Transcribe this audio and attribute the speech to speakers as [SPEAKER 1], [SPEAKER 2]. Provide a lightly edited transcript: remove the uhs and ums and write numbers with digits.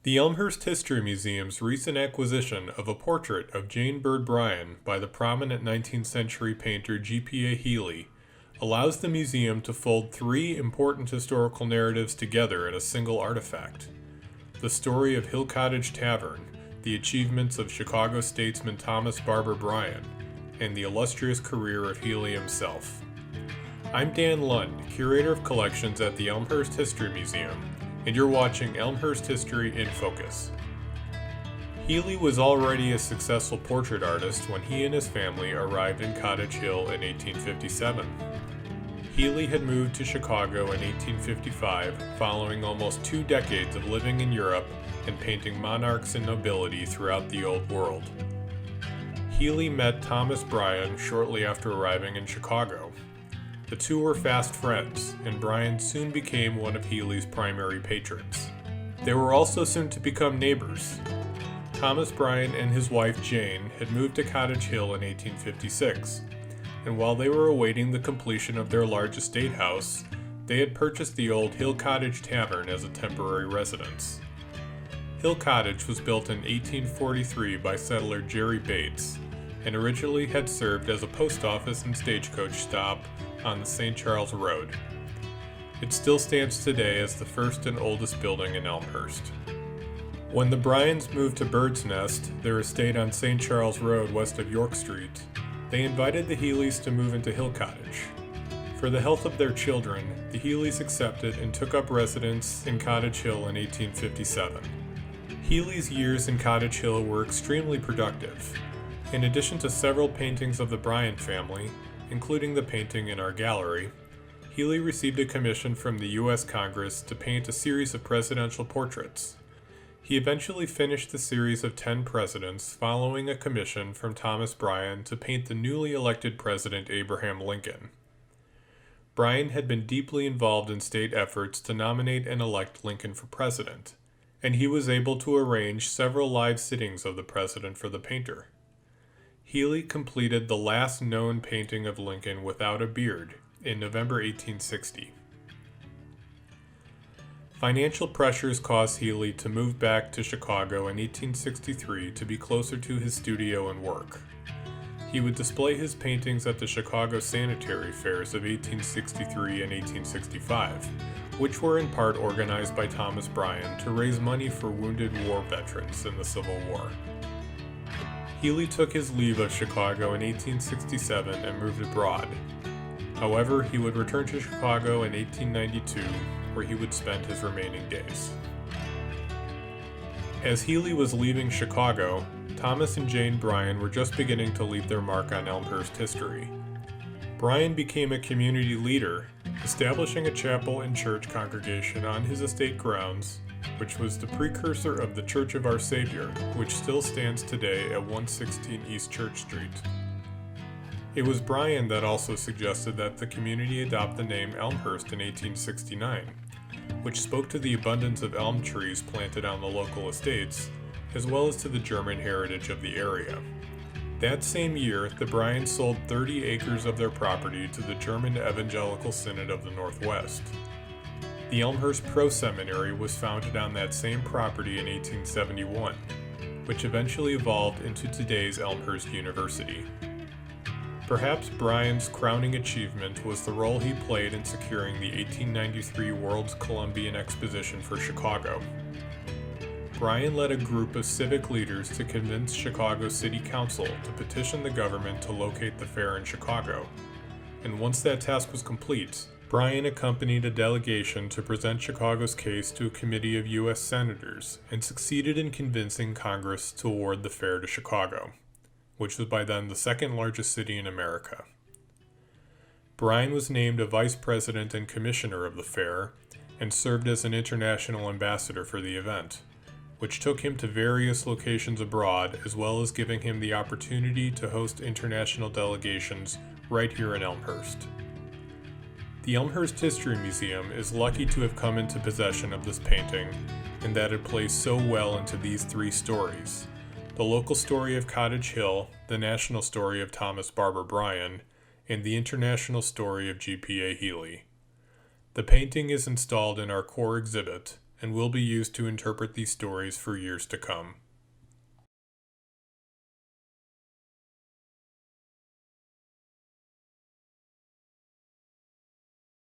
[SPEAKER 1] The Elmhurst History Museum's recent acquisition of a portrait of Jane Bird Bryan by the prominent 19th century painter G.P.A. Healy allows the museum to fold three important historical narratives together in a single artifact: the story of Hill Cottage Tavern, the achievements of Chicago statesman Thomas Barbour Bryan, and the illustrious career of Healy himself. I'm Dan Lund, Curator of Collections at the Elmhurst History Museum, and you're watching Elmhurst History in Focus. Healy was already a successful portrait artist when he and his family arrived in Cottage Hill in 1857. Healy had moved to Chicago in 1855 following almost 2 decades of living in Europe and painting monarchs and nobility throughout the Old World. Healy met Thomas Bryan shortly after arriving in Chicago. The two were fast friends, and Bryan soon became one of Healy's primary patrons. They were also soon to become neighbors. Thomas Bryan and his wife Jane had moved to Cottage Hill in 1856, and while they were awaiting the completion of their large estate house, they had purchased the old Hill Cottage Tavern as a temporary residence. Hill Cottage was built in 1843 by settler Jerry Bates, and originally had served as a post office and stagecoach stop on the St. Charles Road. It still stands today as the first and oldest building in Elmhurst. When the Bryans moved to Bird's Nest, their estate on St. Charles Road west of York Street, they invited the Healys to move into Hill Cottage. For the health of their children, the Healys accepted and took up residence in Cottage Hill in 1857. Healy's years in Cottage Hill were extremely productive. In addition to several paintings of the Bryan family, including the painting in our gallery, Healy received a commission from the U.S. Congress to paint a series of presidential portraits. He eventually finished the series of 10 presidents following a commission from Thomas Bryan to paint the newly elected President Abraham Lincoln. Bryan had been deeply involved in state efforts to nominate and elect Lincoln for president, and he was able to arrange several live sittings of the president for the painter. Healy completed the last known painting of Lincoln without a beard in November 1860. Financial pressures caused Healy to move back to Chicago in 1863 to be closer to his studio and work. He would display his paintings at the Chicago Sanitary Fairs of 1863 and 1865, which were in part organized by Thomas Bryan to raise money for wounded war veterans in the Civil War. Healy took his leave of Chicago in 1867 and moved abroad. However, he would return to Chicago in 1892, where he would spend his remaining days. As Healy was leaving Chicago, Thomas and Jane Bryan were just beginning to leave their mark on Elmhurst history. Bryan became a community leader, establishing a chapel and church congregation on his estate grounds, which was the precursor of the Church of Our Savior, which still stands today at 116 East Church Street. It was Bryan that also suggested that the community adopt the name Elmhurst in 1869, which spoke to the abundance of elm trees planted on the local estates, as well as to the German heritage of the area. That same year, the Bryans sold 30 acres of their property to the German Evangelical Synod of the Northwest. The Elmhurst Pro Seminary was founded on that same property in 1871, which eventually evolved into today's Elmhurst University. Perhaps Bryan's crowning achievement was the role he played in securing the 1893 World's Columbian Exposition for Chicago. Bryan led a group of civic leaders to convince Chicago City Council to petition the government to locate the fair in Chicago, and once that task was complete, Bryan accompanied a delegation to present Chicago's case to a committee of U.S. senators and succeeded in convincing Congress to award the fair to Chicago, which was by then the second largest city in America. Bryan was named a vice president and commissioner of the fair and served as an international ambassador for the event, which took him to various locations abroad, as well as giving him the opportunity to host international delegations right here in Elmhurst. The Elmhurst History Museum is lucky to have come into possession of this painting, and that it plays so well into these three stories: the local story of Cottage Hill, the national story of Thomas Barbour Bryan, and the international story of G.P.A. Healy. The painting is installed in our core exhibit, and will be used to interpret these stories for years to come.